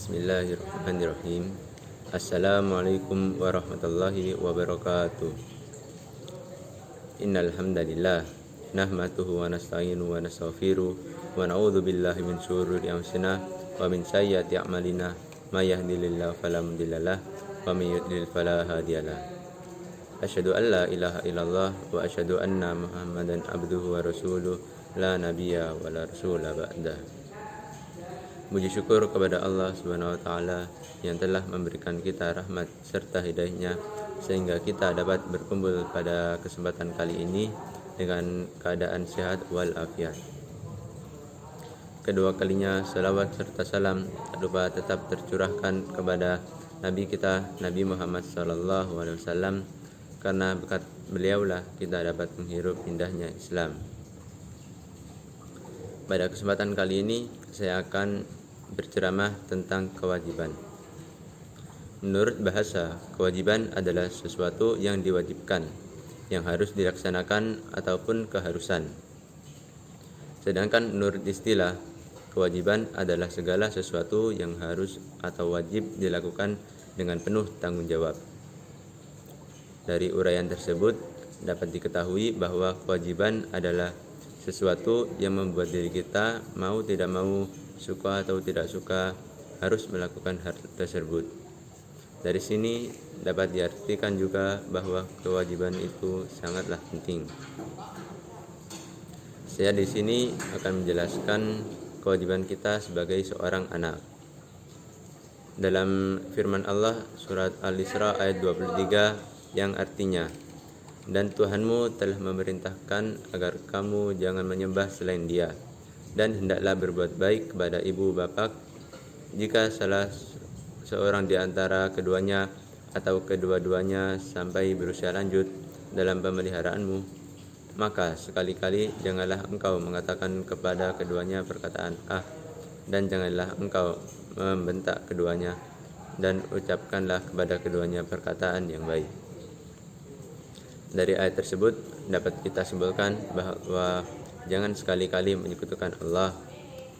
Bismillahirrahmanirrahim. Assalamualaikum warahmatullahi wabarakatuh. Innal hamdalillah nahmaduhu wa nasta'inuhu wa nastaghfiruh wa na'udzu billahi min syururi anfusina wa min sayyiati a'malina may yahdihillahu fala mudhillalah wa may yudlil fala hadiyalah. Asyhadu an la ilaha illallah wa asyhadu anna Muhammadan abduhu wa rasuluh la nabiyya wa la rasula ba'dah. Puji syukur kepada Allah Subhanahu wa taala yang telah memberikan kita rahmat serta hidayahnya sehingga kita dapat berkumpul pada kesempatan kali ini dengan keadaan sehat wal afiat. Kedua kalinya salawat serta salam tak lupa tetap tercurahkan kepada Nabi kita Nabi Muhammad sallallahu alaihi wasallam, karena berkat beliaulah kita dapat menghirup indahnya Islam. Pada kesempatan kali ini saya akan berceramah tentang kewajiban. Menurut bahasa, kewajiban adalah sesuatu yang diwajibkan, yang harus dilaksanakan ataupun keharusan. Sedangkan menurut istilah, kewajiban adalah segala sesuatu yang harus atau wajib dilakukan dengan penuh tanggung jawab. Dari uraian tersebut dapat diketahui bahwa kewajiban adalah sesuatu yang membuat diri kita mau tidak mau, suka atau tidak suka, harus melakukan hal tersebut. Dari sini dapat diartikan juga bahwa kewajiban itu sangatlah penting. Saya di sini akan menjelaskan kewajiban kita sebagai seorang anak. Dalam firman Allah surat Al-Isra ayat 23 yang artinya, dan Tuhanmu telah memerintahkan agar kamu jangan menyembah selain Dia, dan hendaklah berbuat baik kepada ibu bapa. Jika salah seorang di antara keduanya atau kedua-duanya sampai berusia lanjut dalam pemeliharaanmu, maka sekali-kali janganlah engkau mengatakan kepada keduanya perkataan dan janganlah engkau membentak keduanya, dan ucapkanlah kepada keduanya perkataan yang baik. Dari ayat tersebut dapat kita simpulkan bahwa jangan sekali-kali menyekutukan Allah.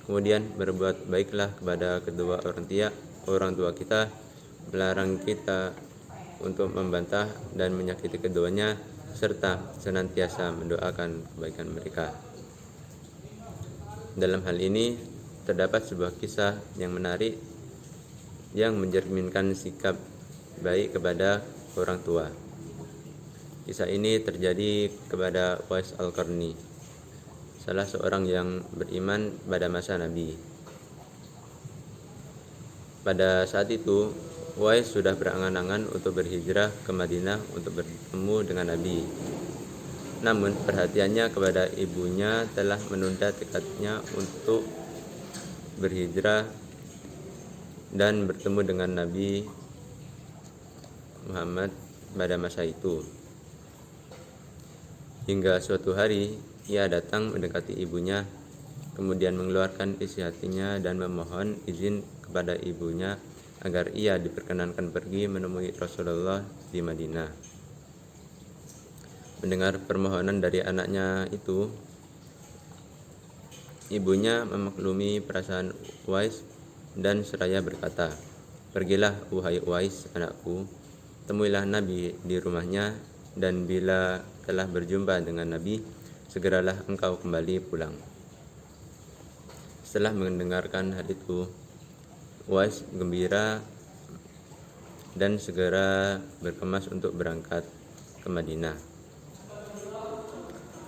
Kemudian berbuat baiklah kepada kedua orang tua kita, melarang kita untuk membantah dan menyakiti keduanya, serta senantiasa mendoakan kebaikan mereka. Dalam hal ini terdapat sebuah kisah yang menarik yang mencerminkan sikap baik kepada orang tua. Kisah ini terjadi kepada Uwais Al-Qarni, salah seorang yang beriman pada masa Nabi. Pada saat itu, Uwais sudah berangan-angan untuk berhijrah ke Madinah untuk bertemu dengan Nabi. Namun perhatiannya kepada ibunya telah menunda tekadnya untuk berhijrah dan bertemu dengan Nabi Muhammad pada masa itu. Hingga suatu hari ia datang mendekati ibunya, kemudian mengeluarkan isi hatinya dan memohon izin kepada ibunya agar ia diperkenankan pergi menemui Rasulullah di Madinah. Mendengar permohonan dari anaknya itu, ibunya memaklumi perasaan Uwais dan seraya berkata, "Pergilah wahai Uwais anakku, temuilah Nabi di rumahnya, dan bila telah berjumpa dengan Nabi, segeralah engkau kembali pulang." Setelah mendengarkan hal itu, Uwais gembira dan segera berkemas untuk berangkat ke Madinah,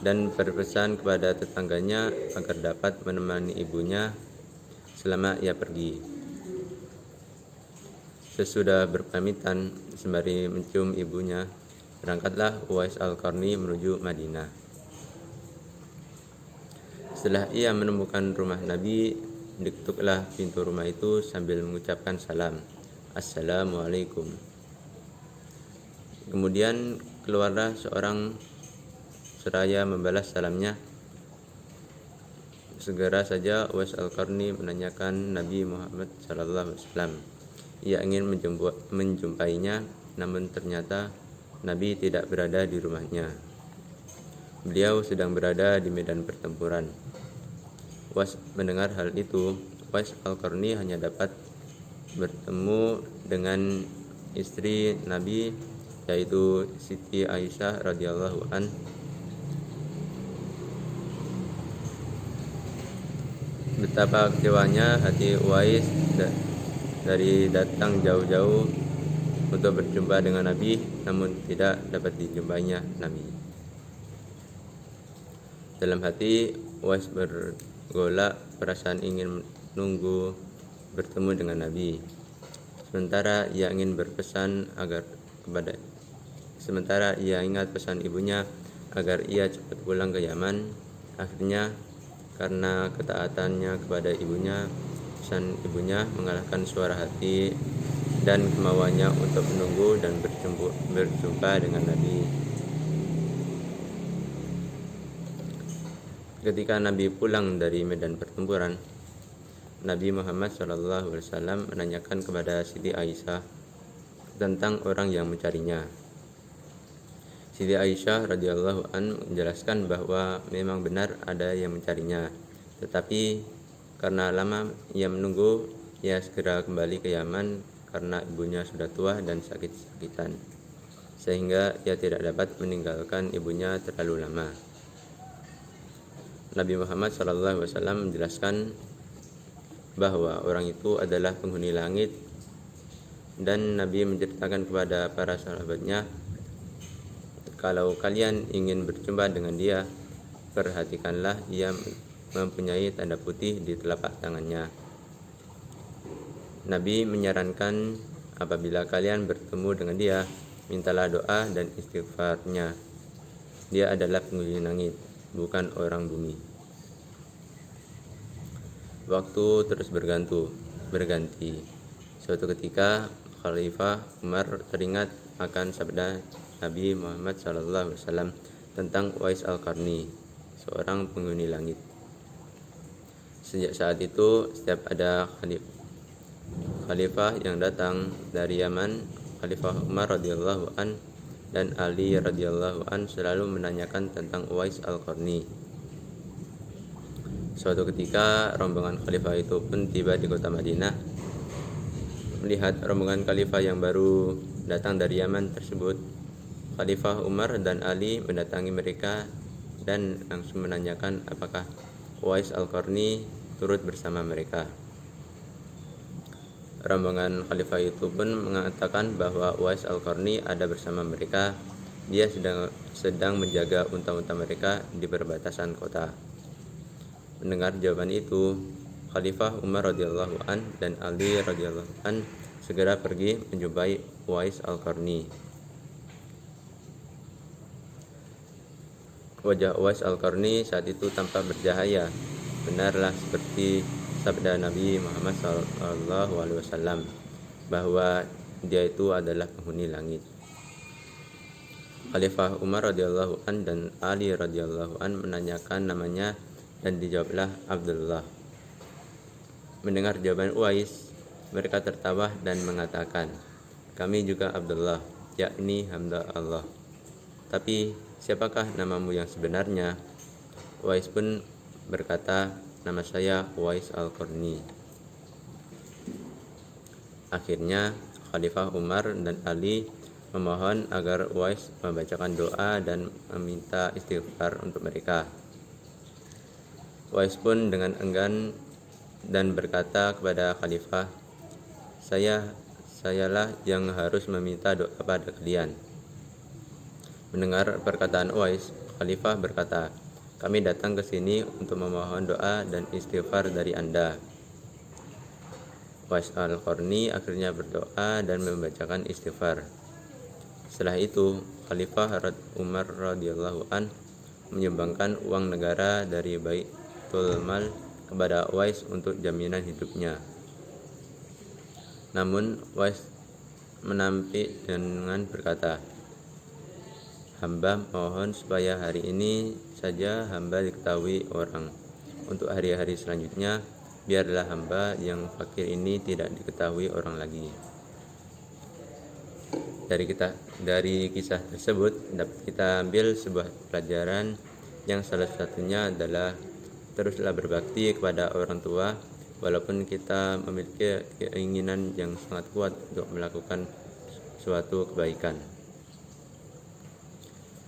dan berpesan kepada tetangganya agar dapat menemani ibunya selama ia pergi. Sesudah berpamitan sembari mencium ibunya, berangkatlah Uwais Al-Qarni menuju Madinah. Setelah ia menemukan rumah Nabi, diketuklah pintu rumah itu sambil mengucapkan salam, "Assalamualaikum." Kemudian keluarlah seorang seraya membalas salamnya. Segera saja Uwais Al-Qarni menanyakan Nabi Muhammad SAW. Ia ingin menjumpainya, namun ternyata Nabi tidak berada di rumahnya. Beliau sedang berada di medan pertempuran. Uwais mendengar hal itu, Uwais Al-Qarni hanya dapat bertemu dengan istri Nabi, yaitu Siti Aisyah radhiyallahu an. Betapa kecewanya hati Uwais dari datang jauh-jauh untuk berjumpa dengan Nabi, namun tidak dapat dijumpainya Nabi. Dalam hati Uwais bergolak perasaan ingin menunggu bertemu dengan Nabi. Sementara ia ingat pesan ibunya agar ia cepat pulang ke Yaman. Akhirnya karena ketaatannya kepada ibunya, pesan ibunya mengalahkan suara hati dan kemauannya untuk menunggu dan berjumpa dengan Nabi. Ketika Nabi pulang dari medan pertempuran, Nabi Muhammad SAW menanyakan kepada Siti Aisyah tentang orang yang mencarinya. Siti Aisyah radhiyallahu an menjelaskan bahwa memang benar ada yang mencarinya, tetapi karena lama ia menunggu, ia segera kembali ke Yaman karena ibunya sudah tua dan sakit-sakitan, sehingga ia tidak dapat meninggalkan ibunya terlalu lama. Nabi Muhammad SAW menjelaskan bahwa orang itu adalah penghuni langit, dan Nabi menceritakan kepada para sahabatnya, kalau kalian ingin berjumpa dengan dia, perhatikanlah ia mempunyai tanda putih di telapak tangannya. Nabi menyarankan apabila kalian bertemu dengan dia, mintalah doa dan istighfarnya. Dia adalah penghuni langit, bukan orang bumi. Waktu terus berganti. Suatu ketika Khalifah Umar teringat akan sabda Nabi Muhammad SAW tentang Uwais Al-Qarni, seorang penghuni langit. Sejak saat itu, setiap ada khalifah yang datang dari Yaman, Khalifah Umar radhiyallahu an dan Ali radhiyallahu an selalu menanyakan tentang Uwais Al-Qarni. Suatu ketika, rombongan khalifah itu pun tiba di kota Madinah. Melihat rombongan khalifah yang baru datang dari Yaman tersebut, Khalifah Umar dan Ali mendatangi mereka dan langsung menanyakan apakah Uwais Al-Qarni turut bersama mereka. Rombongan khalifah itu pun mengatakan bahwa Uwais Al-Qarni ada bersama mereka. Dia sedang menjaga unta-unta mereka di perbatasan kota. Mendengar jawaban itu, Khalifah Umar radhiyallahu an dan Ali radhiyallahu an segera pergi menjumpai Uwais Al-Qarni. Wajah Uwais Al-Qarni saat itu tampak bercahaya, benarlah seperti sabda Nabi Muhammad SAW bahwa dia itu adalah penghuni langit. Khalifah Umar radhiyallahu an dan Ali radhiyallahu an menanyakan namanya dan dijawablah Abdullah. Mendengar jawaban Uwais, mereka tertawa dan mengatakan, kami juga Abdullah, yakni hamba Allah. Tapi siapakah namamu yang sebenarnya? Uwais pun berkata, nama saya Uwais Al-Qarni. Akhirnya Khalifah Umar dan Ali memohon agar Uwais membacakan doa dan meminta istighfar untuk mereka. Uwais pun dengan enggan dan berkata kepada Khalifah, sayalah yang harus meminta doa pada kalian. Mendengar perkataan Uwais, Khalifah berkata, kami datang ke sini untuk memohon doa dan istighfar dari Anda. Uwais Al-Qarni akhirnya berdoa dan membacakan istighfar. Setelah itu, Khalifah Umar radhiyallahu an menyumbangkan uang negara dari Baitul Mal kepada Uwais untuk jaminan hidupnya. Namun Uwais menampik dengan berkata, hamba mohon supaya hari ini saja hamba diketahui orang. Untuk hari-hari selanjutnya, biarlah hamba yang fakir ini tidak diketahui orang lagi. Dari kisah tersebut dapat kita ambil sebuah pelajaran yang salah satunya adalah teruslah berbakti kepada orang tua walaupun kita memiliki keinginan yang sangat kuat untuk melakukan suatu kebaikan.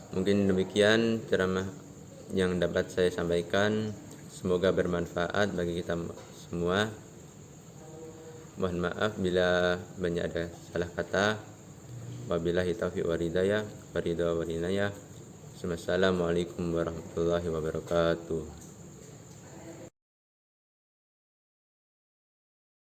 Mungkin demikian ceramah yang dapat saya sampaikan. Semoga bermanfaat bagi kita semua. Mohon maaf bila banyak ada salah kata. Wabillahi taufiq wal hidayah. Wassalamualaikum warahmatullahi wabarakatuh.